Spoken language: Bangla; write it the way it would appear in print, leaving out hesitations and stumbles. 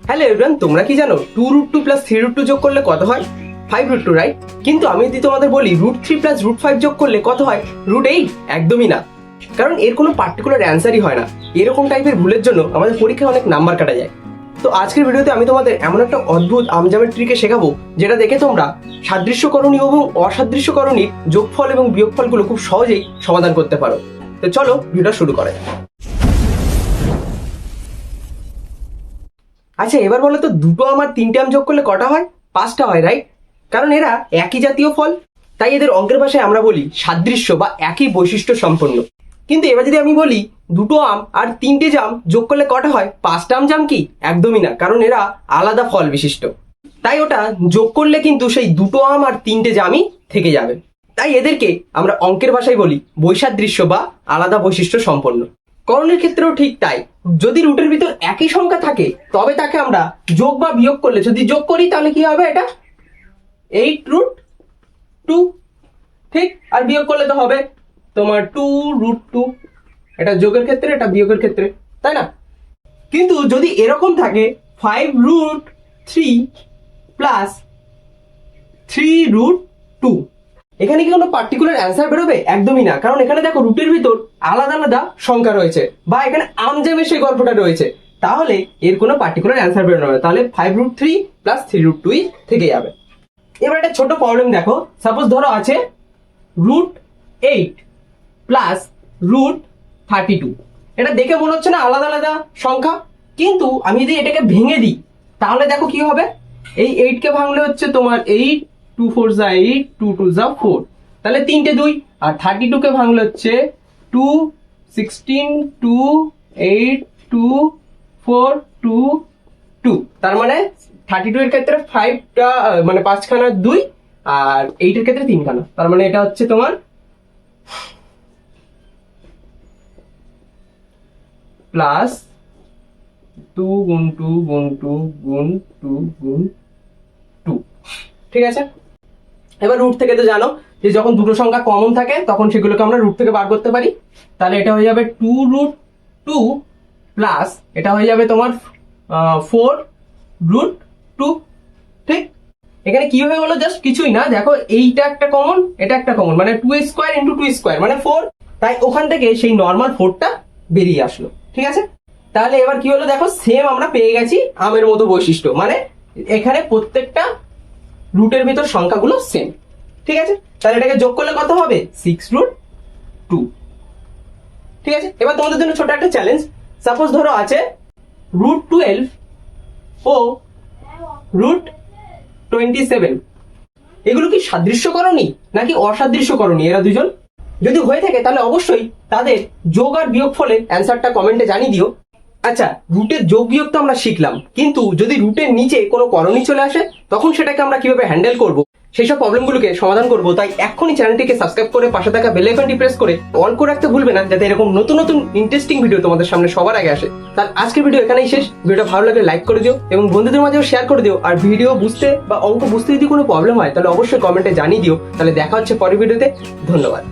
হ্যালো এভরিওয়ান, তোমরা কি জানো 2√2 প্লাস 3√2 যোগ করলে কত হয়? 5√2, রাইট? কিন্তু আমি যদি তোমাদের বলি √3 প্লাস √5 যোগ করলে কত হয়? √8? একদমই না, কারণ এর কোনো পার্টিকুলার অ্যান্সারই হয় না। এরকম টাইপের ভুলের জন্য আমাদের পরীক্ষায় অনেক নাম্বার কাটা যায়। তো আজকের ভিডিওতে আমি তোমাদের এমন একটা অদ্ভুত আমজামের ট্রিকে শেখাবো, যেটা দেখে তোমরা সাদৃশ্যকরণী এবং অসাদৃশ্যকরণীর যোগফল এবং বিয়োগফলগুলো খুব সহজেই সমাধান করতে পারো। তো চলো ভিডিওটা শুরু করা যাক। আচ্ছা, এবার বলো তো, দুটো আম আর তিনটে আম যোগ করলে কটা হয়? 5টা হয়, রাইট? কারণ এরা একই জাতীয় ফল, তাই এদের অঙ্কের ভাষায় আমরা বলি সাদৃশ্য বা একই বৈশিষ্ট্য সম্পন্ন। কিন্তু এবার যদি আমি বলি দুটো আম আর তিনটে জাম যোগ করলে কটা হয়? 5টা আম জাম কি? একদমই না, কারণ এরা আলাদা ফল বিশিষ্ট। তাই ওটা যোগ করলে কিন্তু সেই দুটো আম আর তিনটে জামই থেকে যাবে। তাই এদেরকে আমরা অঙ্কের ভাষায় বলি বৈসাদৃশ্য বা আলাদা বৈশিষ্ট্য সম্পন্ন। করণের ক্ষেত্রেও ঠিক তাই। যদি রুটের ভিতর একই সংখ্যা থাকে তবে তাকে আমরা যোগ বা বিয়োগ করলে, যদি যোগ করি তাহলে কি হবে? এটা 8√2, ঠিক? আর বিয়োগ করলে তো হবে তোমার 2√2। এটা যোগের ক্ষেত্রে, এটা বিয়োগের ক্ষেত্রে, তাই না? কিন্তু যদি এরকম থাকে 5√3 প্লাস 3√2, এখানে কি কোনো পার্টিকুলার অ্যান্সার বেরোবে? একদমই না, কারণ এখানে দেখো রুটের ভিতর আলাদা আলাদা সংখ্যা রয়েছে, বা এখানে আমজামের সেই গল্পটা রয়েছে। তাহলে এর কোনো পার্টিকুলার অ্যান্সার বেরোনো হবে, তাহলে 5√3 প্লাস 3√2 থেকে যাবে। এবার একটা ছোট প্রবলেম দেখো। সাপোজ ধরো আছে √8 প্লাস √32। এটা দেখে মনে হচ্ছে না আলাদা আলাদা সংখ্যা? কিন্তু আমি যদি এটাকে ভেঙে দিই তাহলে দেখো কি হবে। এই 8 কে ভাঙলে হচ্ছে তোমার 8, 2 4 যা 8, 2 2 যা 4, তাহলে 3টে 2। আর 32 কে ভাঙলে হচ্ছে 2 16, 2 8, 2 4 2 2, তার মানে 32 এর ক্ষেত্রে 5টা মানে 5খানা 2, আর 8 এর ক্ষেত্রে 3খানা, তার মানে এটা হচ্ছে তোমার প্লাস 2 গুণ 2 গুণ 2 গুণ 2 গুণ 2, ঠিক আছে? এবার রুট থেকে তো জানো যে যখন দুটো সংখ্যা কমন থাকে তখন সেগুলোকে আমরা রুট থেকে বার করতে পারি। তাহলে এটা হয়ে যাবে 2√2 প্লাস এটা হয়ে যাবে তোমার 4√2, ঠিক? এখানে কি হয়ে গেলো? জাস্ট কিছুই না, দেখো এইটা একটা কমন, এটা একটা কমন, মানে 2² ইন্টু 2² মানে 4। তাই ওখান থেকে সেই নর্মাল 4টা বেরিয়ে আসলো, ঠিক আছে? তাহলে এবার কি হলো দেখো, সেম আমরা পেয়ে গেছি আমের মতো বৈশিষ্ট্য, মানে এখানে প্রত্যেকটা রুটের ভিতর সংখ্যাগুলো সেম, ঠিক আছে? তাহলে এটাকে যোগ করলে কত হবে? 6√2, ঠিক আছে? এবার তোমাদের জন্য ছোট একটা চ্যালেঞ্জ। সাপোজ ধরো আছে √12 ও √27। এগুলো কি সাদৃশ্যকরণী নাকি অসাদৃশ্যকরণী এরা দুজন? যদি হয়ে থাকে তাহলে অবশ্যই তাদের যোগ আর বিয়োগ ফলের অ্যান্সারটা কমেন্টে জানিয়ে দিও। আচ্ছা, রুটের যোগ বিয়োগ তো আমরা শিখলাম, কিন্তু যদি রুটের নিচে কোনো করণী চলে আসে তখন সেটাকে আমরা কিভাবে হ্যান্ডেল করব, সেই সব প্রবলেমগুলোকে সমাধান করব। তাই এখনই চ্যানেলটিকে সাবস্ক্রাইব করে পাশে থাকা বেল আইকনটি প্রেস করে অন করে রাখতে ভুলবে না, যাতে এরকম নতুন নতুন ইন্টারেস্টিং ভিডিও তোমাদের সামনে সবার আগে আসে। তার আজকের ভিডিও এখানেই শেষ। ভিডিওটা ভালো লাগলে লাইক করে দিও এবং বন্ধুদের মাঝেও শেয়ার করে দিও। আর ভিডিও বুঝতে বা অঙ্ক বুঝতে যদি কোনো প্রবলেম হয় তাহলে অবশ্যই কমেন্টে জানিয়ে দিও। তাহলে দেখা হচ্ছে পরের ভিডিওতে। ধন্যবাদ।